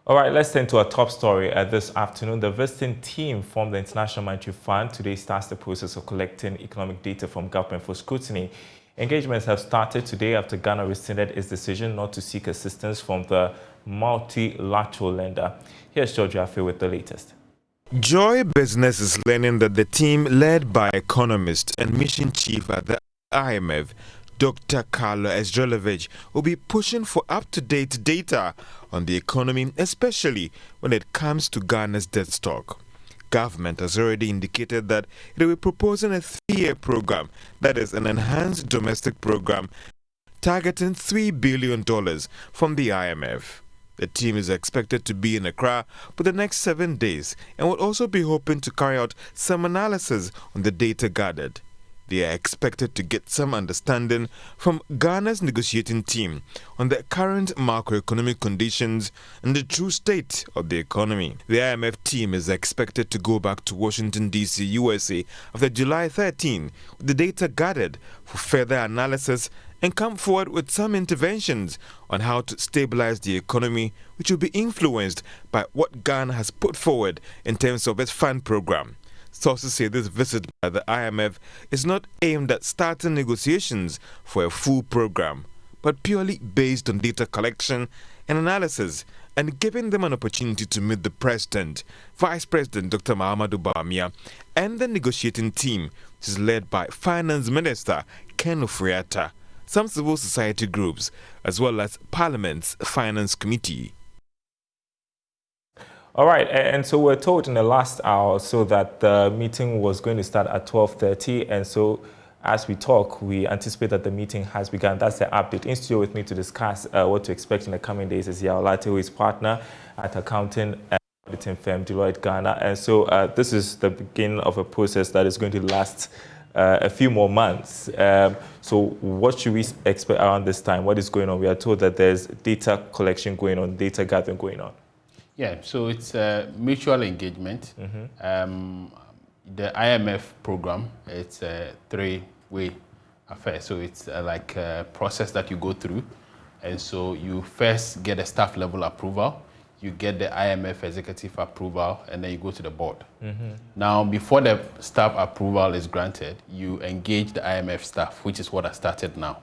All right, let's turn to our top story this afternoon. The visiting team from the International Monetary Fund today starts the process of collecting economic data from government for scrutiny. Engagements have started today after Ghana rescinded its decision not to seek assistance from the multilateral lender. Here's George Affe with the latest. Joy Business is learning that the team led by economist and mission chief at the IMF, Dr. Carlo Ezrelovic, will be pushing for up-to-date data on the economy, especially when it comes to Ghana's debt stock. Government has already indicated that it will be proposing a 3-year program, that is an enhanced domestic program, targeting $3 billion from the IMF. The team is expected to be in Accra for the next 7 days and will also be hoping to carry out some analysis on the data gathered. They are expected to get some understanding from Ghana's negotiating team on the current macroeconomic conditions and the true state of the economy. The IMF team is expected to go back to Washington, D.C., USA after July 13 with the data gathered for further analysis and come forward with some interventions on how to stabilize the economy, which will be influenced by what Ghana has put forward in terms of its fund program. Sources say this visit by the IMF is not aimed at starting negotiations for a full program, but purely based on data collection and analysis and giving them an opportunity to meet the President, Vice President Dr. Mahamadou Bawumia, and the negotiating team, which is led by Finance Minister Ken Ofori-Atta, some civil society groups, as well as Parliament's Finance Committee. All right, and so we're told in the last hour so that the meeting was going to start at 12:30, and so as we talk, we anticipate that the meeting has begun. That's the update. In studio with me to discuss what to expect in the coming days is Yao Latte, who is partner at accounting and auditing firm Deloitte Ghana. And so this is the beginning of a process that is going to last a few more months. So what should we expect around this time? What is going on? We are told that there's data collection going on, data gathering going on. Yeah, so it's a mutual engagement. The IMF program, it's a 3-way affair. So it's like a process that you go through. And so you first get a staff level approval, you get the IMF executive approval, and then you go to the board. Now, before the staff approval is granted, you engage the IMF staff, which is what I started now.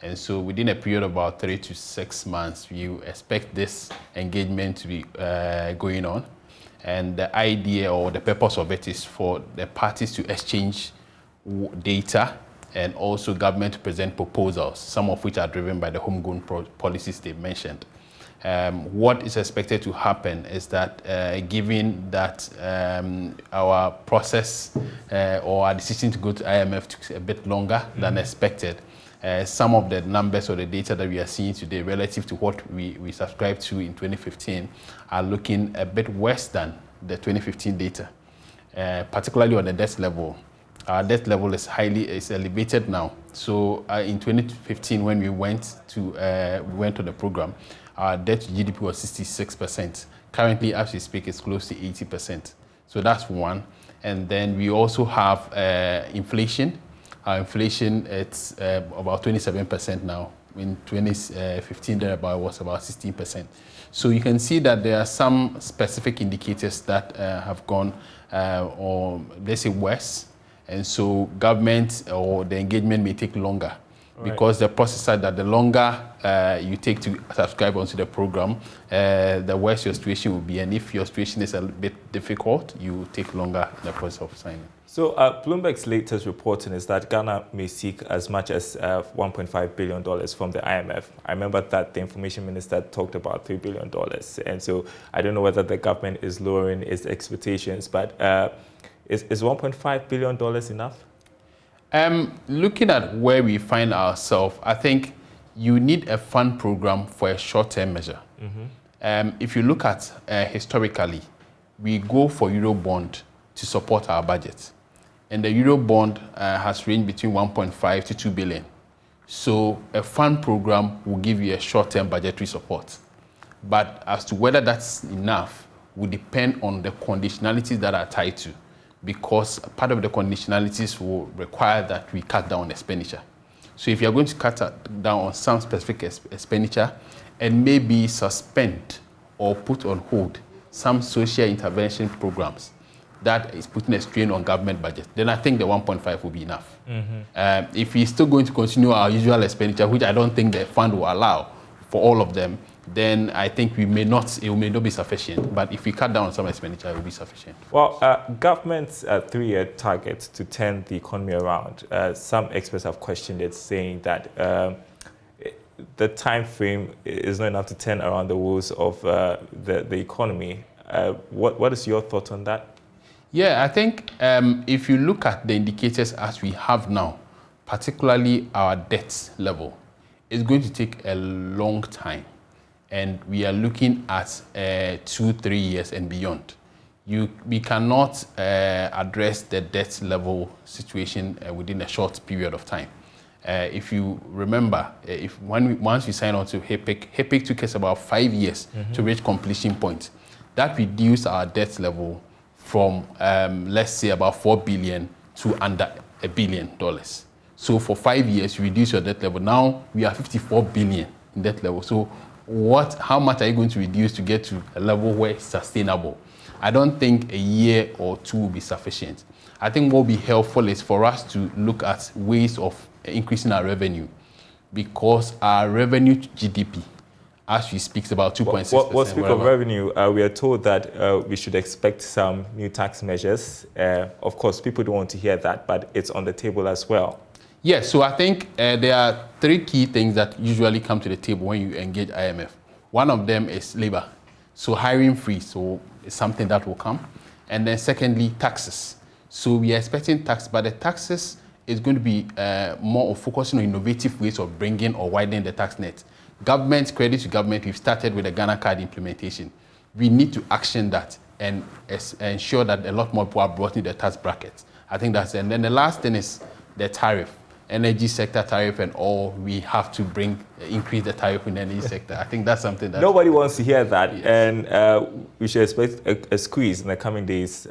And so within a period of about 3 to 6 months, you expect this engagement to be going on. And the idea or the purpose of it is for the parties to exchange data and also government to present proposals, some of which are driven by the homegrown policies they mentioned. What is expected to happen is that given that our process or our decision to go to IMF took a bit longer than expected, some of the numbers or the data that we are seeing today relative to what we subscribed to in 2015 are looking a bit worse than the 2015 data, particularly on the debt level. Our debt level is elevated now. So in 2015, when we went to the program, our debt to GDP was 66%. Currently, as we speak, it's close to 80%. So that's one. And then we also have inflation. Our inflation, it's about 27% now. In 2015, it was about 16%. So you can see that there are some specific indicators that have gone, or let's say worse. And so government or the engagement may take longer. Right. Because the process said that the longer you take to subscribe onto the program, the worse your situation will be. And if your situation is a bit difficult, you take longer in the process of signing. So Bloomberg's latest reporting is that Ghana may seek as much as $1.5 billion from the IMF. I remember that the information minister talked about $3 billion. And so I don't know whether the government is lowering its expectations, but is $1.5 billion enough? Looking at where we find ourselves, I think you need a fund program for a short-term measure. If you look at historically, we go for Eurobond to support our budget. And the Eurobond has ranged between 1.5 to 2 billion. So a fund program will give you a short-term budgetary support. But as to whether that's enough will depend on the conditionalities that are tied to, because part of the conditionalities will require that we cut down on expenditure. So if you're going to cut down on some specific expenditure and maybe suspend or put on hold some social intervention programs that is putting a strain on government budget, then I think the 1.5 will be enough. If we're still going to continue our usual expenditure, which I don't think the fund will allow for all of them, then I think it may not be sufficient. But if we cut down on some expenditure, it will be sufficient. Well, government's 3-year target to turn the economy around, some experts have questioned it, saying that the time frame is not enough to turn around the woes of the economy. What is your thought on that? Yeah, I think if you look at the indicators as we have now, particularly our debt level, it's going to take a long time. And we are looking at 2-3 years and beyond. We cannot address the debt level situation within a short period of time. If you remember, once we signed on to HIPIC took us about 5 years to reach completion point. That reduced our debt level from, let's say, about 4 billion to under $1 billion. So for 5 years, you reduce your debt level. Now we are 54 billion in debt level. So how much are you going to reduce to get to a level where it's sustainable? I don't think a year or two will be sufficient. I think what will be helpful is for us to look at ways of increasing our revenue, because our revenue to GDP, as we speak, is about 2.6%. Well, speak of revenue, we are told that we should expect some new tax measures. Of course, people don't want to hear that, but it's on the table as well. Yes, so I think there are 3 key things that usually come to the table when you engage IMF. One of them is labor. So hiring freeze, so it's something that will come. And then secondly, taxes. So we are expecting tax, but the taxes is going to be more of focusing on innovative ways of bringing or widening the tax net. Government, credit to government, we've started with the Ghana card implementation. We need to action that and ensure that a lot more people are brought in the tax brackets. I think that's it. And then the last thing is the tariff. Energy sector tariff and all, we have to increase the tariff in the energy sector. I think that's something that... Nobody wants to hear that. Yes. And we should expect a squeeze in the coming days.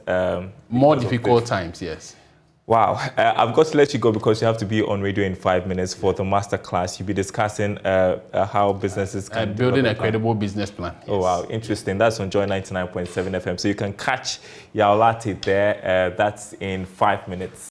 More difficult times, yes. Wow. I've got to let you go because you have to be on radio in 5 minutes for the masterclass. You'll be discussing how businesses can... building a credible business plan. Yes. Oh, wow. Interesting. That's on Joy 99.7 FM. So you can catch Yaolati there. That's in 5 minutes.